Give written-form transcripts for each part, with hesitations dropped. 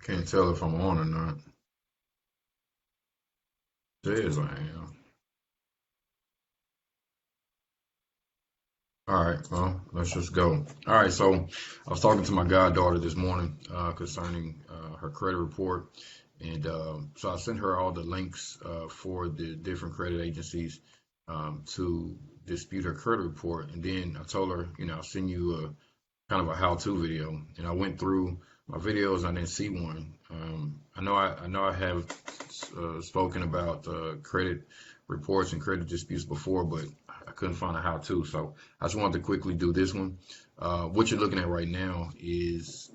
Can't tell if I'm on or not. Says I am. All right, well, let's just go. All right, so I was talking to my goddaughter this morning concerning her credit report, and so I sent her all the links for the different credit agencies to dispute her credit report, and then I told her, I'll send you a kind of a how-to video, and I went through my videos. I didn't see one. I know I have spoken about credit reports and credit disputes before, but I couldn't find a how-to. So I just wanted to quickly do this one. What you're looking at right now is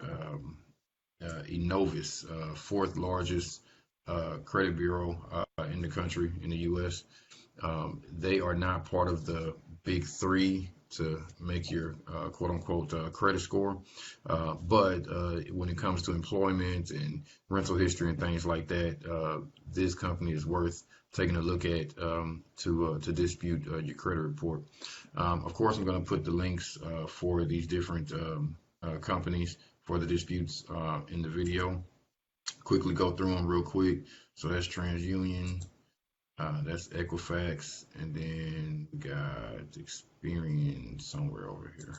Enovis, fourth largest credit bureau in the country, in the U.S. They are not part of the big three to make your quote unquote credit score. But when it comes to employment and rental history and things like that, this company is worth taking a look at to dispute your credit report. Of course, I'm going to put the links for these different companies for the disputes in the video. Quickly go through them real quick. So that's TransUnion, that's Equifax, and then we got Experian somewhere over here.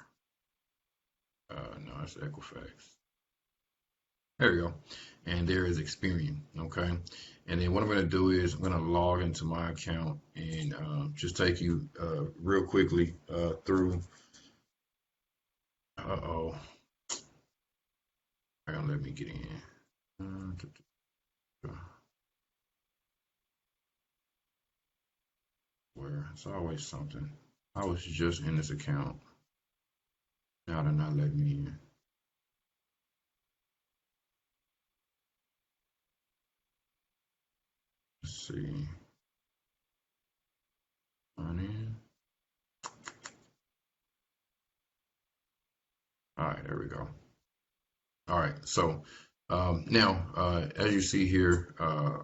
No, it's Equifax. There we go. And there is Experian. Okay. And then what I'm going to do is I'm going to log into my account and just take you real quickly through. Uh-oh. They're going to let me get in. Where it's always something. I was just in this account. Now they're not letting me in. Let's see. Sign in. All right, there we go. All right, so now as you see here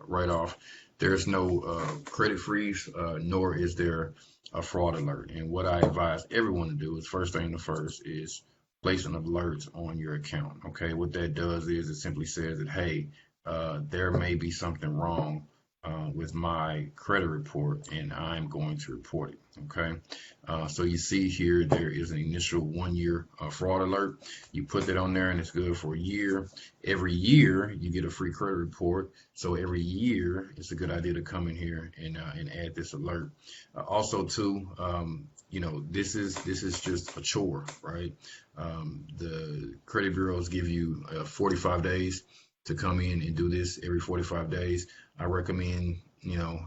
right off, there's no credit freeze, nor is there a fraud alert. And what I advise everyone to do is first thing the first is place an alert on your account. Okay, what that does is it simply says that, hey, there may be something wrong with my credit report, and I'm going to report it. Okay, so you see here there is an initial 1 year fraud alert. You put that on there, and it's good for a year. Every year you get a free credit report, so every year it's a good idea to come in here and add this alert. Also, too, this is just a chore, right? The credit bureaus give you 45 days to come in and do this every 45 days. I recommend,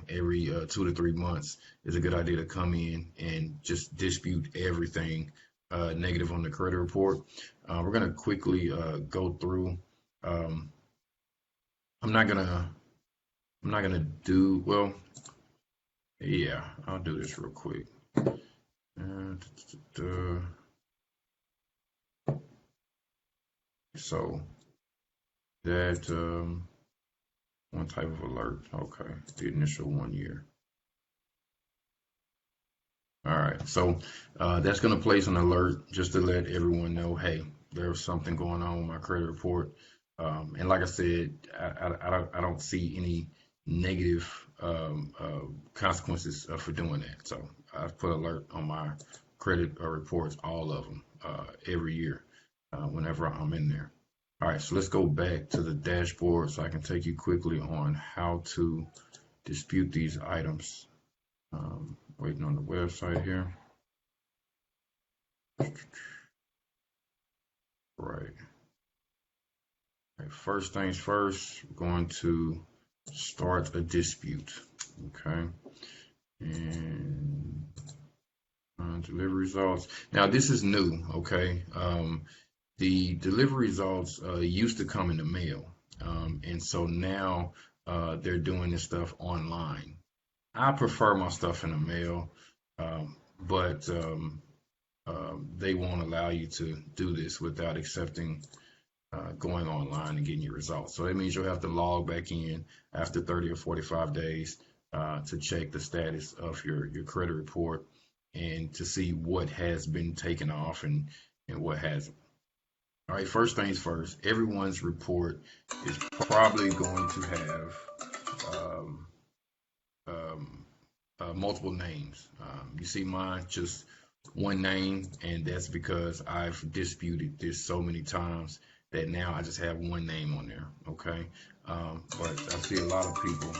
every 2 to 3 months is a good idea to come in and just dispute everything negative on the credit report. We're gonna quickly go through. Um, I'm not gonna I'm not gonna do well. Yeah, I'll do this real quick. So that one type of alert. Okay, the initial 1 year. All right, so that's going to place an alert just to let everyone know, hey, there's something going on with my credit report. And like I said, I don't see any negative consequences for doing that. So I've put alert on my credit reports, all of them, every year whenever I'm in there. All right, so let's go back to the dashboard so I can take you quickly on how to dispute these items. Waiting on the website here. Right. Okay, first things first, we're going to start a dispute. Okay. And delivery results. Now, this is new. Okay. The delivery results used to come in the mail. And so now they're doing this stuff online. I prefer my stuff in the mail, but they won't allow you to do this without accepting going online and getting your results. So that means you'll have to log back in after 30 or 45 days to check the status of your credit report and to see what has been taken off and what hasn't. All right, first things first, everyone's report is probably going to have um, um, multiple names. You see mine, just one name, and that's because I've disputed this so many times that now I just have one name on there, okay? But I see a lot of people,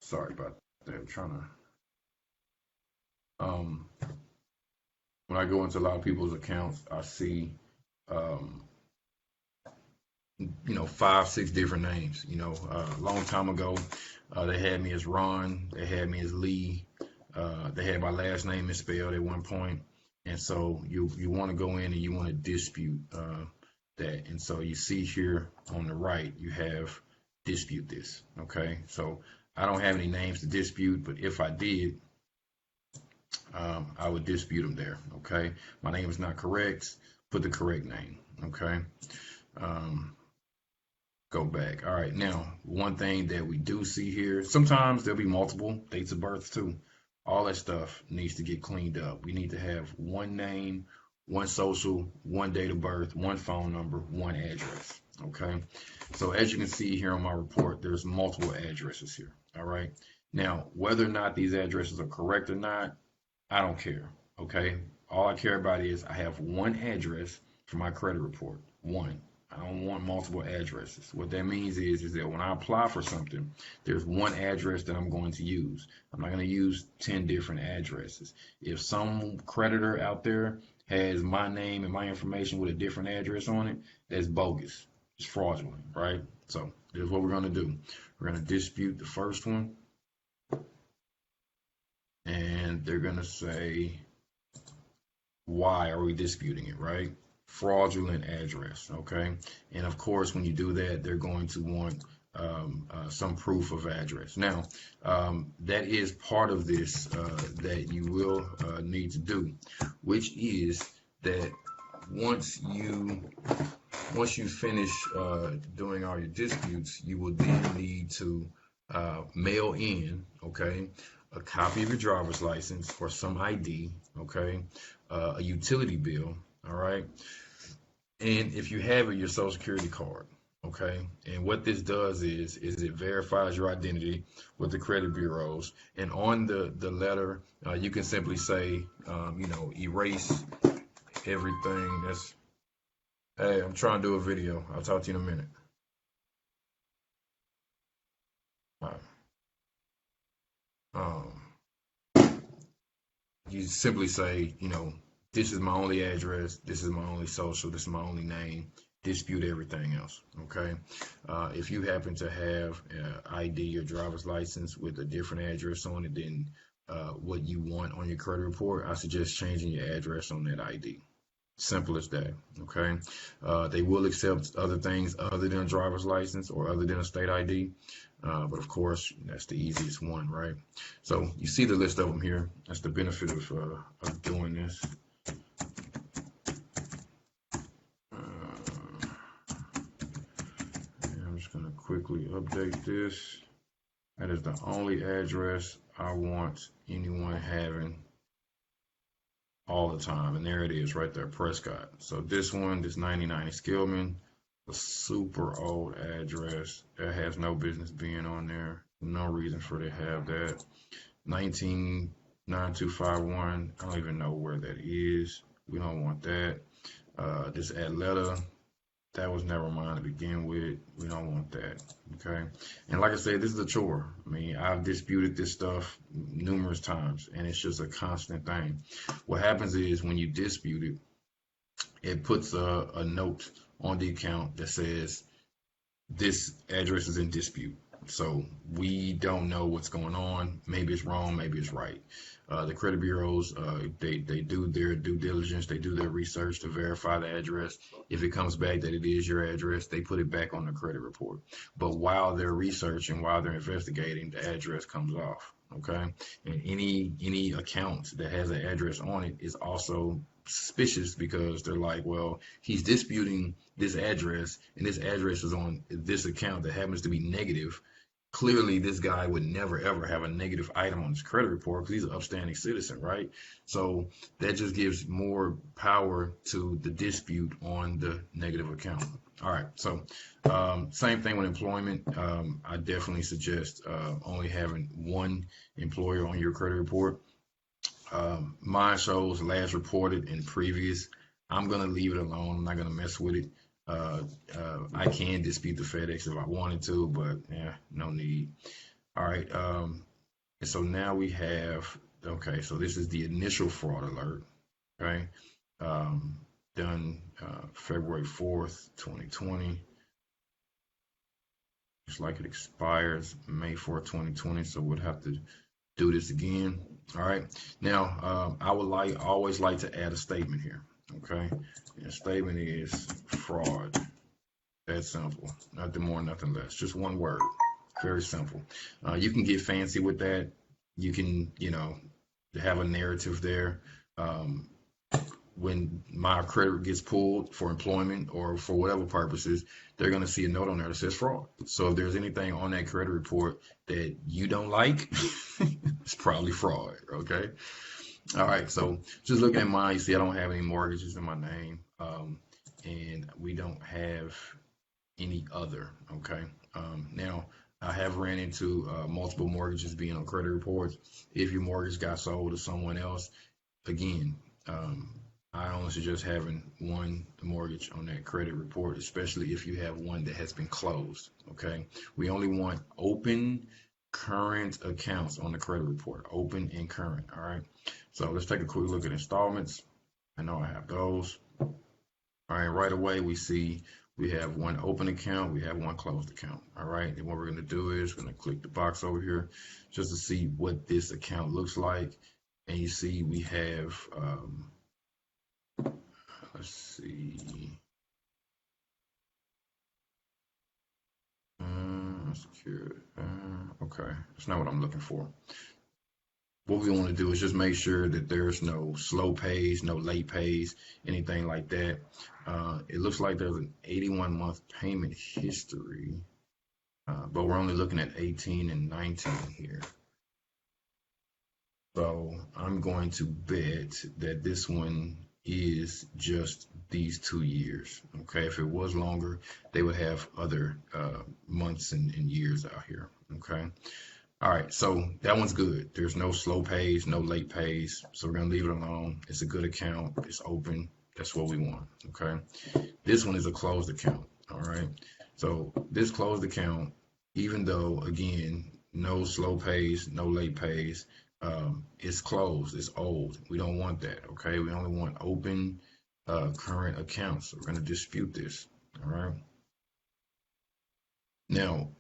sorry about that, I'm trying to, when I go into a lot of people's accounts, I see, um, 5, 6 different names. A long time ago, they had me as Ron, they had me as Lee, they had my last name misspelled at one point, and so you want to go in and you want to dispute that. And so you see here on the right, you have dispute this. Okay, so I don't have any names to dispute, but if I did, I would dispute them there. Okay, my name is not correct. Put the correct name. Okay. Um, Go back. All right. Now, one thing that we do see here, sometimes there'll be multiple dates of birth too. All that stuff needs to get cleaned up. We need to have one name, one social, one date of birth, one phone number, one address. Okay. So as you can see here on my report, there's multiple addresses here. All right. Now, whether or not these addresses are correct or not, I don't care. Okay. All I care about is I have one address for my credit report. One. I don't want multiple addresses. What that means is that when I apply for something, there's one address that I'm going to use. I'm not going to use 10 different addresses. If some creditor out there has my name and my information with a different address on it, that's bogus. It's fraudulent, right? So here's what we're going to do. We're going to dispute the first one, and they're going to say, why are we disputing it, right? Fraudulent address, okay? And of course, when you do that, they're going to want some proof of address. Now, that is part of this that you will need to do, which is that once you finish doing all your disputes, you will then need to mail in, okay, a copy of your driver's license or some ID, okay, a utility bill, all right, and if you have it, your social security card, okay. And what this does is it verifies your identity with the credit bureaus, and on the letter, you can simply say, erase everything that's. Hey, I'm trying to do a video. I'll talk to you in a minute. All right. You simply say, this is my only address, this is my only social, this is my only name, dispute everything else, okay? If you happen to have ID or driver's license with a different address on it than what you want on your credit report, I suggest changing your address on that ID. Simple as that, okay? They will accept other things other than a driver's license or other than a state ID, but of course, that's the easiest one, right? So you see the list of them here. That's the benefit of doing this. I'm just gonna quickly update this. That is the only address I want anyone having all the time, and there it is right there, Prescott. So this 9090 Skillman, a super old address that has no business being on there. No reason for it to have that. 199251, I don't even know where that is. We don't want that. This Atlanta, that was never mine to begin with. We don't want that, okay? And like I said, this is a chore. I mean, I've disputed this stuff numerous times, and it's just a constant thing. What happens is when you dispute it, it puts a note on the account that says this address is in dispute. So we don't know what's going on. Maybe it's wrong, maybe it's right. The credit bureaus, they do their due diligence, they do their research to verify the address. If it comes back that it is your address, they put it back on the credit report. But while they're researching, while they're investigating, the address comes off. Okay, and any account that has an address on it is also suspicious because they're like, well, he's disputing this address, and this address is on this account that happens to be negative. clearly this guy would never ever have a negative item on his credit report because he's an upstanding citizen, right? So that just gives more power to the dispute on the negative account. All right, so same thing with employment. I definitely suggest only having one employer on your credit report. Mine shows last reported and previous. I'm gonna leave it alone. I'm not gonna mess with it. I can dispute the FedEx if I wanted to, but yeah, no need. All right. And so now we have, okay, so this is the initial fraud alert. Okay. Um, done February 4th, 2020. It's like it expires May 4th, 2020. So we'll have to do this again. All right. Now, I would always like to add a statement here. Okay. And the statement is fraud. That's simple. Nothing more, nothing less. Just one word. Very simple. You can get fancy with that. You can, have a narrative there. Um, when my credit gets pulled for employment or for whatever purposes, they're going to see a note on there that says fraud. So if there's anything on that credit report that you don't like, it's probably fraud. Okay. All right. So just looking at mine, you see I don't have any mortgages in my name. And we don't have any other. Okay. Now, I have ran into multiple mortgages being on credit reports. If your mortgage got sold to someone else, again, I only suggest having one mortgage on that credit report, especially if you have one that has been closed. Okay. We only want open current accounts on the credit report, open and current. All right. So let's take a quick look at installments. I know I have those. All right. Right away, we see we have one open account, we have one closed account. All right. And what we're going to do is we're going to click the box over here just to see what this account looks like. And you see we have, let's see, secure. Okay. That's not what I'm looking for. What we want to do is just make sure that there's no slow pays, no late pays, anything like that. It looks like there's an 81-month payment history, but we're only looking at 18 and 19 here. So I'm going to bet that this one is just these 2 years. Okay, if it was longer, they would have other months and years out here. Okay. All right, so that one's good. There's no slow pays, no late pays. So we're gonna leave it alone. It's a good account. It's open. That's what we want. Okay. This one is a closed account. All right. So this closed account, even though again, no slow pays, no late pays, it's closed. It's old. We don't want that. Okay. We only want open, current accounts. So we're gonna dispute this. All right. Now,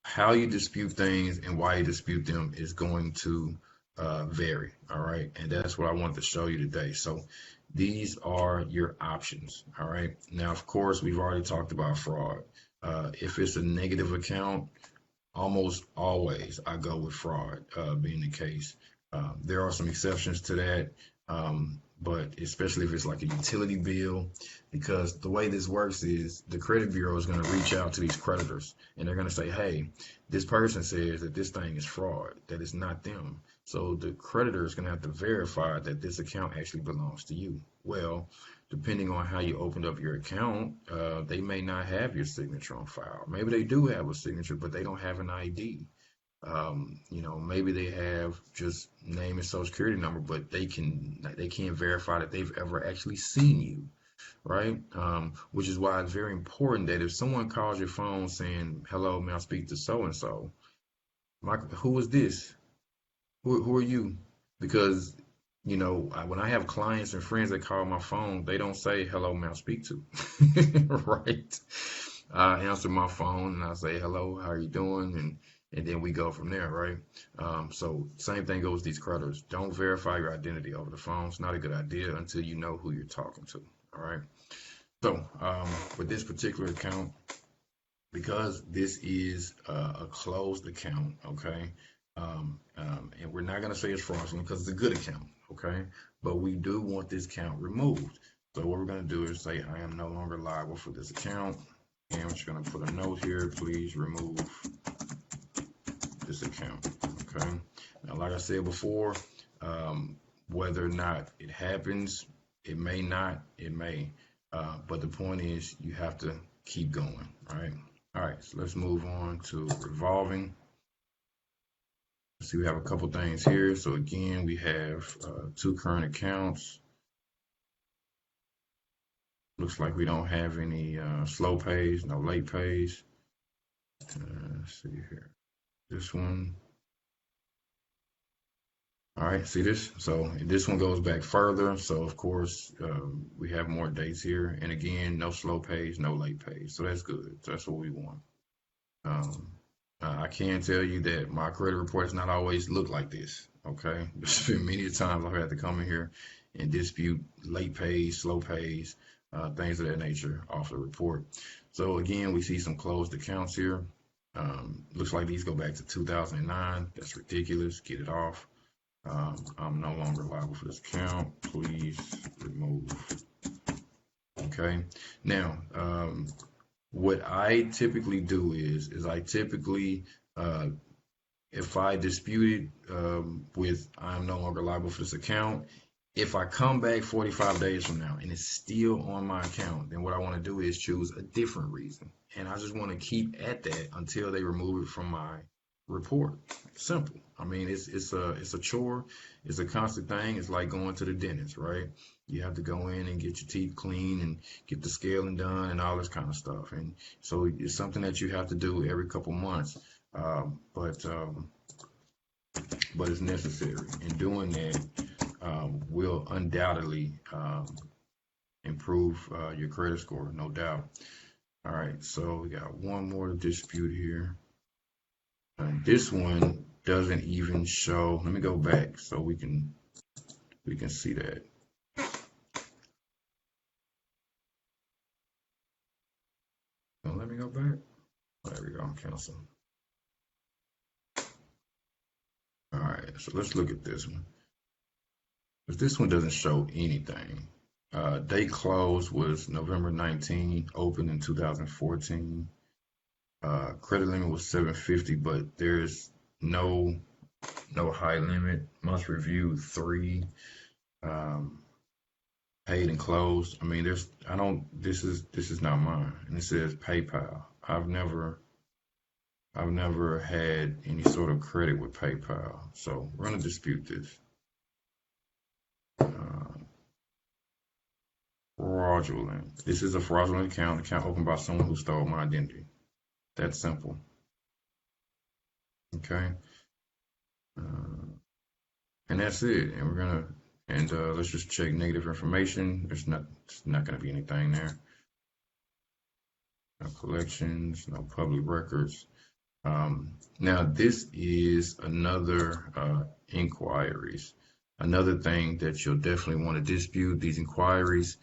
how you dispute things and why you dispute them is going to vary. All right. And that's what I wanted to show you today. So these are your options. All right. Now, of course, we've already talked about fraud. If it's a negative account, almost always I go with fraud being the case. There are some exceptions to that. But especially if it's like a utility bill, because the way this works is the credit bureau is going to reach out to these creditors and they're going to say, hey, this person says that this thing is fraud, that it's not them. So the creditor is going to have to verify that this account actually belongs to you. Well, depending on how you opened up your account, they may not have your signature on file. Maybe they do have a signature, but they don't have an ID. Maybe they have just name and social security number, but they can't verify that they've ever actually seen you, right? Which is why it's very important that if someone calls your phone saying, "Hello, may I speak to so and so?" Who is this? Who are you? Because when I have clients and friends that call my phone, they don't say, "Hello, may I speak to?" Right? I answer my phone and I say, "Hello, how are you doing?" And then we go from there, right? So same thing goes with these creditors. Don't verify your identity over the phone. It's not a good idea until you know who you're talking to. All right. So with this particular account, because this is a closed account, okay, and we're not going to say it's fraudulent because it's a good account, okay, but we do want this account removed. So what we're going to do is say I am no longer liable for this account, and we're just going to put a note here. Please remove this account. Okay. Now, like I said before, whether or not it happens, it may not, it may. But the point is, you have to keep going. All right. So let's move on to revolving. See, we have a couple things here. So again, we have 2 current accounts. Looks like we don't have any slow pays, no late pays. Let's see here. This one. All right, see this? So this one goes back further. So of course, we have more dates here. And again, no slow pays, no late pays. So that's good. That's what we want. I can tell you that my credit reports not always look like this. Okay, there's been many times I've had to come in here and dispute late pays, slow pays, things of that nature off the report. So again, we see some closed accounts here. Looks like these go back to 2009. That's ridiculous. Get it off. I'm no longer liable for this account. Please remove. Okay. Now, what I typically do is I typically, if I dispute it with I'm no longer liable for this account, if I come back 45 days from now and it's still on my account, then what I want to do is choose a different reason. And I just want to keep at that until they remove it from my report. Simple. I mean, it's a chore. It's a constant thing. It's like going to the dentist, right? You have to go in and get your teeth clean and get the scaling done and all this kind of stuff. And so it's something that you have to do every couple months. But it's necessary. And doing that will undoubtedly improve your credit score, no doubt. All right, so we got one more to dispute here. And this one doesn't even show. Let me go back so we can see that. So let me go back. There we go. Cancel. All right, so let's look at this one. But this one doesn't show anything. Date close was November 19, open in 2014. Credit limit was 750, but there's no high limit. Must review 3. Paid and closed. I mean, this is not mine. And it says PayPal. I've never had any sort of credit with PayPal. So we're gonna dispute this. Fraudulent. This is a fraudulent account opened by someone who stole my identity. That's simple. Okay. And that's it. And we're gonna let's just check negative information. There's not gonna be anything there. No collections, no public records. Now this is another inquiries. Another thing that you'll definitely want to dispute. These inquiries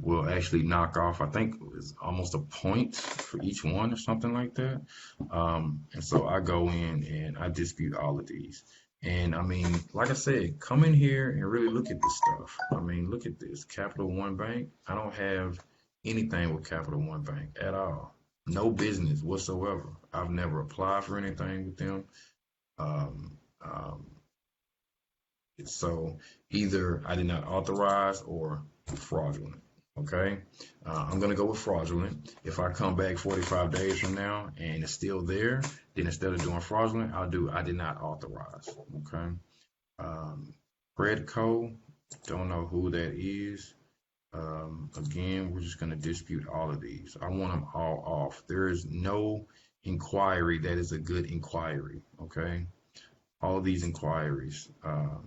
will actually knock off, I think it's almost a point for each one or something like that. And so I go in and I dispute all of these. And I mean, like I said, come in here and really look at this stuff. I mean, look at this, Capital One Bank. I don't have anything with Capital One Bank at all. No business whatsoever. I've never applied for anything with them. So either I did not authorize or fraudulent. Okay, I'm gonna go with fraudulent. If I come back 45 days from now and it's still there, then instead of doing fraudulent, I'll do I did not authorize. Okay, Credco, don't know who that is. Again, we're just gonna dispute all of these. I want them all off. There is no inquiry that is a good inquiry. Okay, all these inquiries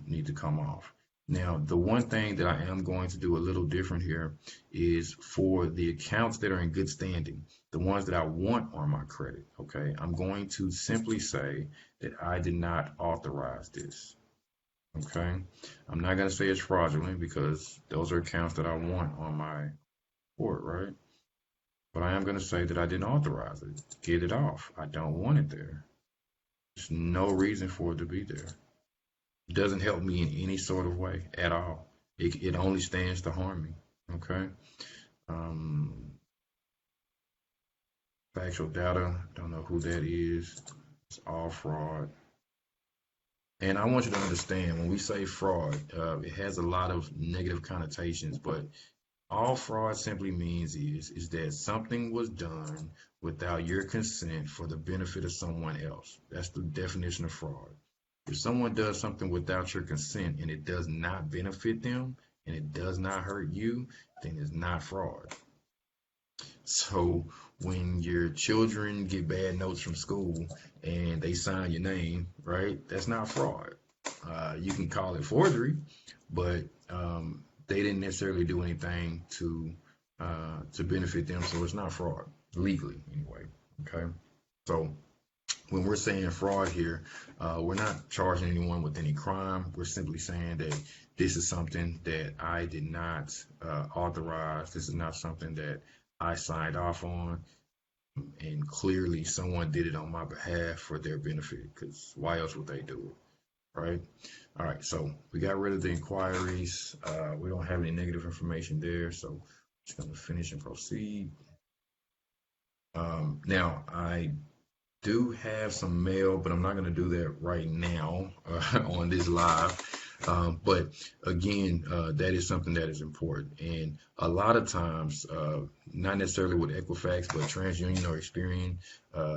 need to come off. Now, the one thing that I am going to do a little different here is for the accounts that are in good standing, the ones that I want on my credit, okay, I'm going to simply say that I did not authorize this, okay? I'm not going to say it's fraudulent because those are accounts that I want on my report, right? But I am going to say that I didn't authorize it. Get it off. I don't want it there. There's no reason for it to be there. It doesn't help me in any sort of way at all. It only stands to harm me. Okay. Factual data. Don't know who that is. It's all fraud. And I want you to understand when we say fraud, it has a lot of negative connotations, but all fraud simply means is that something was done without your consent for the benefit of someone else. That's the definition of fraud. If someone does something without your consent and it does not benefit them and it does not hurt you, then it's not fraud. So when your children get bad notes from school and they sign your name, right? That's not fraud. You can call it forgery, but they didn't necessarily do anything to benefit them, so it's not fraud legally anyway. Okay, so when we're saying fraud here, we're not charging anyone with any crime. We're simply saying that this is something that I did not authorize. This is not something that I signed off on, and clearly someone did it on my behalf for their benefit. Because why else would they do it, right? All right, so we got rid of the inquiries. We don't have any negative information there, so I'm just going to finish and proceed. Now, I do have some mail, but I'm not going to do that right now on this live. But again, that is something that is important. And a lot of times, not necessarily with Equifax, but TransUnion or Experian,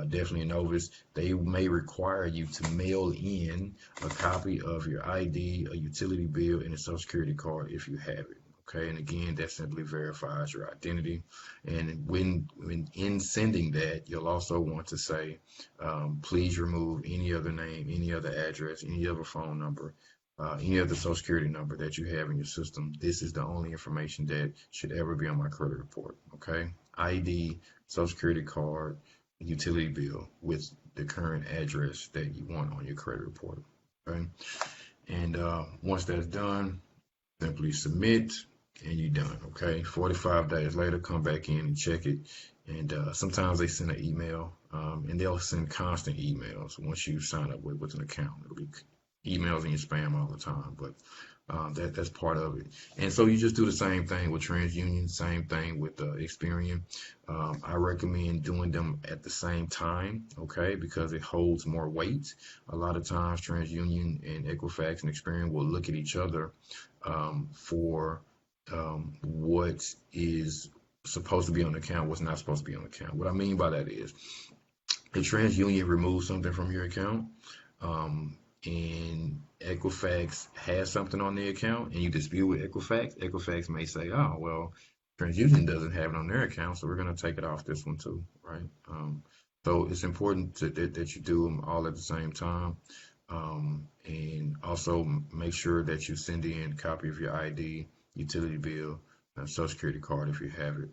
definitely Novus, they may require you to mail in a copy of your ID, a utility bill, and a Social Security card if you have it. Okay, and again, that simply verifies your identity. And when in sending that, you'll also want to say, please remove any other name, any other address, any other phone number, any other Social Security number that you have in your system. This is the only information that should ever be on my credit report. Okay, ID, Social Security card, utility bill with the current address that you want on your credit report. Okay, and once that's done, simply submit and you're done. Okay, 45 days later, come back in and check it. And sometimes they send an email, and they'll send constant emails once you sign up with an account. It'll be emails in your spam all the time, but that's part of it. And so you just do the same thing with TransUnion, same thing with Experian. I recommend doing them at the same time, okay, because it holds more weight. A lot of times TransUnion and Equifax and Experian will look at each other for what is supposed to be on the account, what's not supposed to be on the account. What I mean by that is if TransUnion removes something from your account, and Equifax has something on the account and you dispute with Equifax, Equifax may say, oh, well, TransUnion doesn't have it on their account, so we're going to take it off this one too, right? So it's important that you do them all at the same time. And also make sure that you send in a copy of your ID, utility bill, Social Security card if you have it.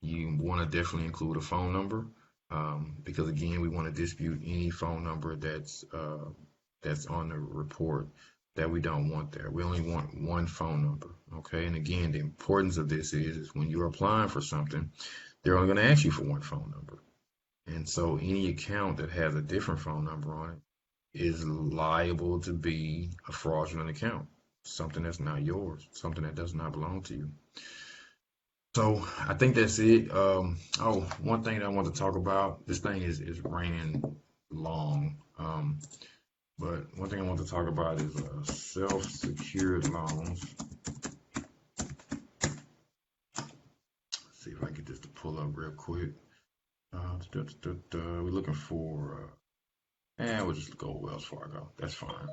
You want to definitely include a phone number. Because again, we want to dispute any phone number that's on the report that we don't want there. We only want one phone number, okay? And again, the importance of this is when you're applying for something, they're only going to ask you for one phone number. And so any account that has a different phone number on it is liable to be a fraudulent account, something that's not yours, something that does not belong to you. So I think that's it. Oh, one thing that I want to talk about, this thing is raining long. But one thing I want to talk about is self-secured loans. Let's see if I can get this to pull up real quick. We're looking for, we'll just go Wells Fargo. That's fine.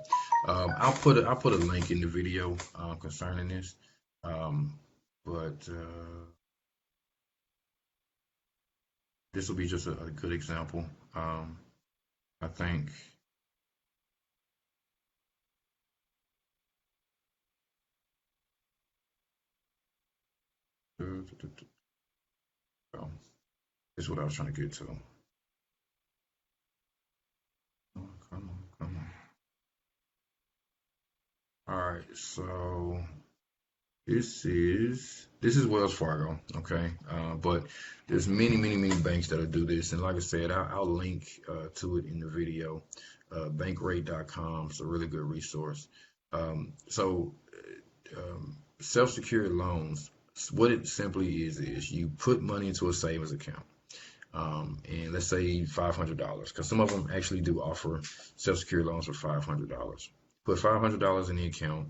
I'll put a link in the video concerning this. But this will be just a good example. I think. Oh, this is what I was trying to get to. Oh, come on. All right, so this is Wells Fargo, okay? But there's many banks that'll do this, and like I said, I'll link to it in the video. Bankrate.com is a really good resource. Self-secured loans, what it simply is you put money into a savings account. and let's say $500, because some of them actually do offer Social Security loans for $500. Put $500 in the account,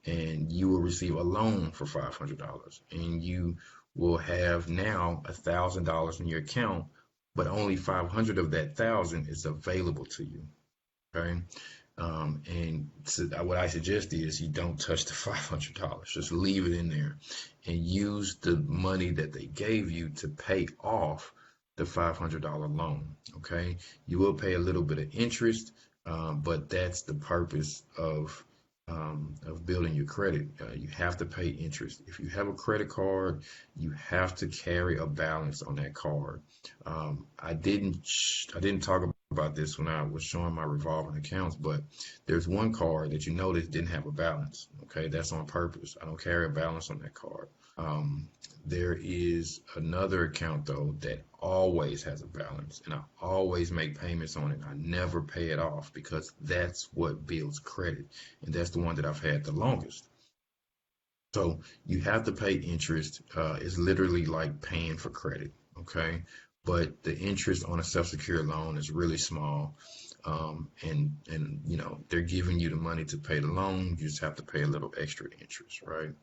and you will receive a loan for $500, and you will have now $1,000 in your account, but only 500 of that thousand is available to you. Okay. And so what I suggest is you don't touch the $500. Just leave it in there and use the money that they gave you to pay off the $500 loan. Okay. You will pay a little bit of interest, but that's the purpose of building your credit. You have to pay interest. If you have a credit card, you have to carry a balance on that card. I didn't talk about this when I was showing my revolving accounts, but there's one card that you notice didn't have a balance. Okay, that's on purpose. I don't carry a balance on that card. There is another account though that always has a balance, and I always make payments on it. I never pay it off because that's what builds credit, and that's the one that I've had the longest. So you have to pay interest. It's literally like paying for credit, okay? But the interest on a self-secured loan is really small, and they're giving you the money to pay the loan. You just have to pay a little extra interest, right?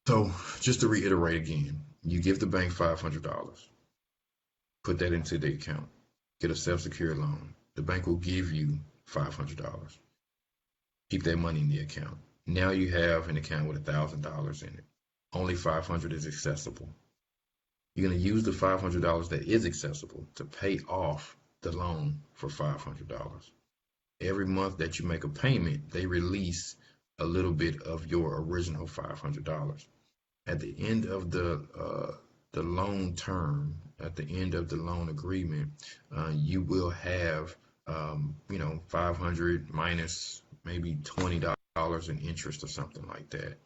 So just to reiterate again, you give the bank $500, put that into the account, get a self-secured loan. The bank will give you $500. Keep that money in the account. Now you have an account with $1,000 in it. Only 500 is accessible. You're going to use the $500 that is accessible to pay off the loan for $500. Every month that you make a payment, they release a little bit of your original $500. At the end of the loan term, at the end of the loan agreement, you will have 500 minus maybe $20 in interest or something like that.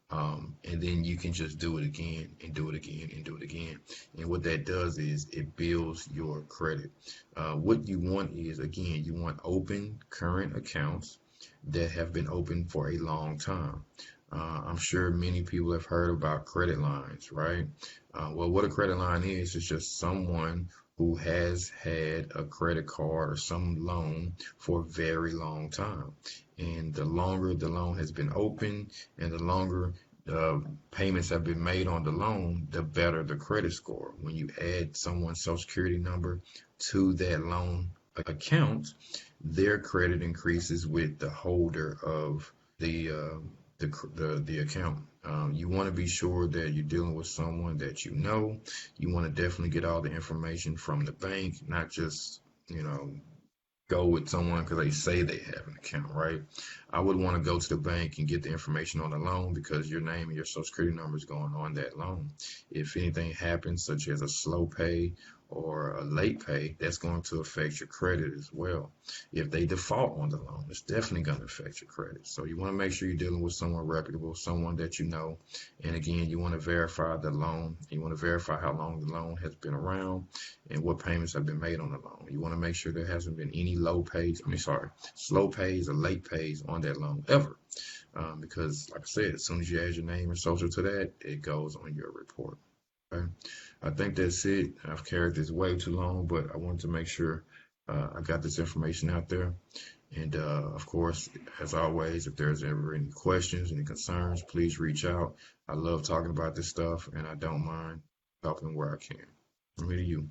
And then you can just do it again and do it again and do it again. And what that does is it builds your credit. What you want is, again, you want open current accounts that have been open for a long time. I'm sure many people have heard about credit lines, right? Well, what a credit line is just someone who has had a credit card or some loan for a very long time. And the longer the loan has been open and the longer payments have been made on the loan, the better the credit score. When you add someone's social security number to that loan account, their credit increases with the holder of the account. You want to be sure that you're dealing with someone that you know. You want to definitely get all the information from the bank, not just, go with someone because they say they have an account, right? I would want to go to the bank and get the information on the loan because your name and your social security number is going on that loan. If anything happens, such as a slow pay or a late pay, that's going to affect your credit as well. If they default on the loan, it's definitely going to affect your credit. So you want to make sure you're dealing with someone reputable, someone that you know. And again, you want to verify the loan. You want to verify how long the loan has been around and what payments have been made on the loan. You want to make sure there hasn't been any slow pays or late pays on that loan ever. Because like I said, as soon as you add your name and social to that, it goes on your report. Okay. I think that's it. I've carried this way too long, but I wanted to make sure I got this information out there. And of course, as always, if there's ever any questions, any concerns, please reach out. I love talking about this stuff, and I don't mind helping where I can. From me to you.